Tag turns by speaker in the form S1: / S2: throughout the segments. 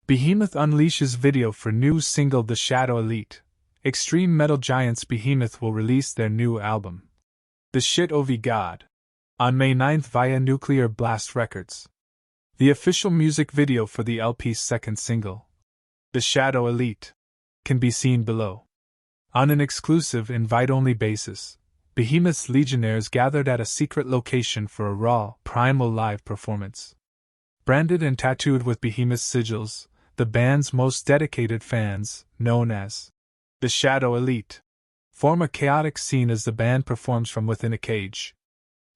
S1: Behemoth unleashes video for new single The Shadow Elite. Extreme metal giants Behemoth will release their new album, The Shit Ov God, on May 9th via Nuclear Blast Records. The official music video for the LP's second single, The Shadow Elite, can be seen below. On an exclusive, invite-only basis, Behemoth's legionnaires gathered at a secret location for a raw, primal live performance. Branded and tattooed with Behemoth's sigils, the band's most dedicated fans, known as the Shadow Elite, form a chaotic scene as the band performs from within a cage.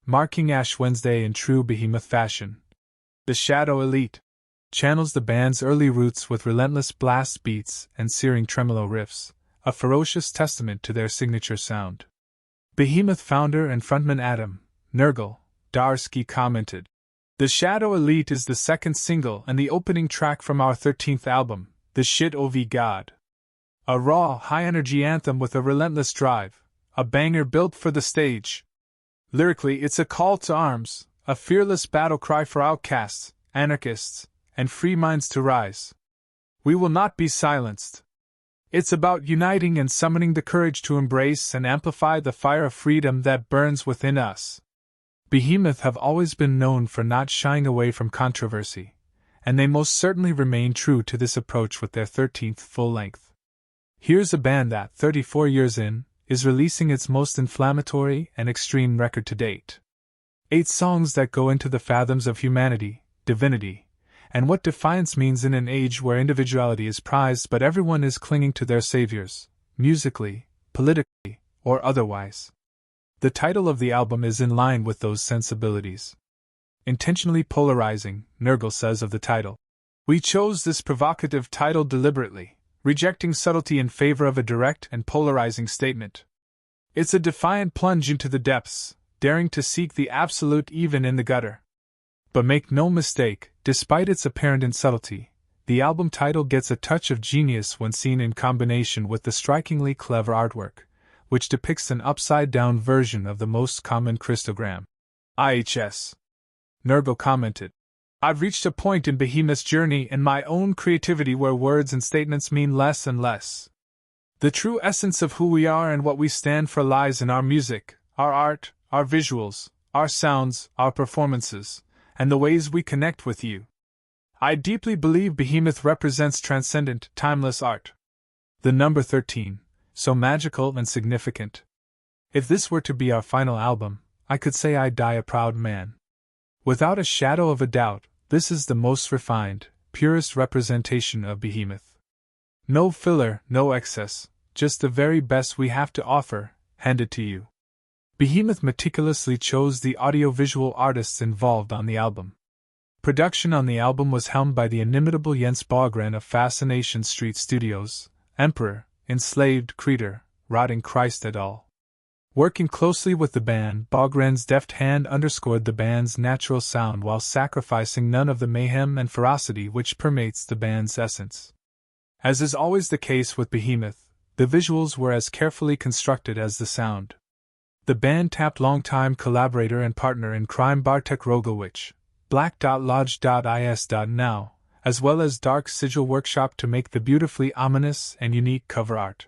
S1: Marking Ash Wednesday in true Behemoth fashion, the Shadow Elite channels the band's early roots with relentless blast beats and searing tremolo riffs, a ferocious testament to their signature sound. Behemoth founder and frontman Adam Nergal Darsky commented, "The Shadow Elite is the second single and the opening track from our 13th album, The Shit Ov God. A raw, high-energy anthem with a relentless drive, a banger built for the stage. Lyrically, it's a call to arms, a fearless battle cry for outcasts, anarchists, and free minds to rise. We will not be silenced. It's about uniting and summoning the courage to embrace and amplify the fire of freedom that burns within us." Behemoth have always been known for not shying away from controversy, and they most certainly remain true to this approach with their 13th full length. Here's a band that, 34 years in, is releasing its most inflammatory and extreme record to date. 8 songs that go into the fathoms of humanity, divinity, and what defiance means in an age where individuality is prized but everyone is clinging to their saviors, musically, politically, or otherwise. The title of the album is in line with those sensibilities. Intentionally polarizing, Nergal says of the title. "We chose this provocative title deliberately, rejecting subtlety in favor of a direct and polarizing statement. It's a defiant plunge into the depths, daring to seek the absolute even in the gutter. But make no mistake, despite its apparent insubtlety, the album title gets a touch of genius when seen in combination with the strikingly clever artwork, which depicts an upside-down version of the most common Christogram. IHS. Nergal commented, "I've reached a point in Behemoth's journey and my own creativity where words and statements mean less and less. The true essence of who we are and what we stand for lies in our music, our art, our visuals, our sounds, our performances, and the ways we connect with you. I deeply believe Behemoth represents transcendent, timeless art. The number 13, so magical and significant. If this were to be our final album, I could say I'd die a proud man. Without a shadow of a doubt, this is the most refined, purest representation of Behemoth. No filler, no excess, just the very best we have to offer, handed to you." Behemoth meticulously chose the audiovisual artists involved on the album. Production on the album was helmed by the inimitable Jens Bogren of Fascination Street Studios, Emperor, Enslaved Creator, Rotting Christ et al. Working closely with the band, Bogren's deft hand underscored the band's natural sound while sacrificing none of the mayhem and ferocity which permeates the band's essence. As is always the case with Behemoth, the visuals were as carefully constructed as the sound. The band tapped longtime collaborator and partner in crime Bartek Rogalewicz, Black.Lodge.is.now, as well as Dark Sigil Workshop to make the beautifully ominous and unique cover art.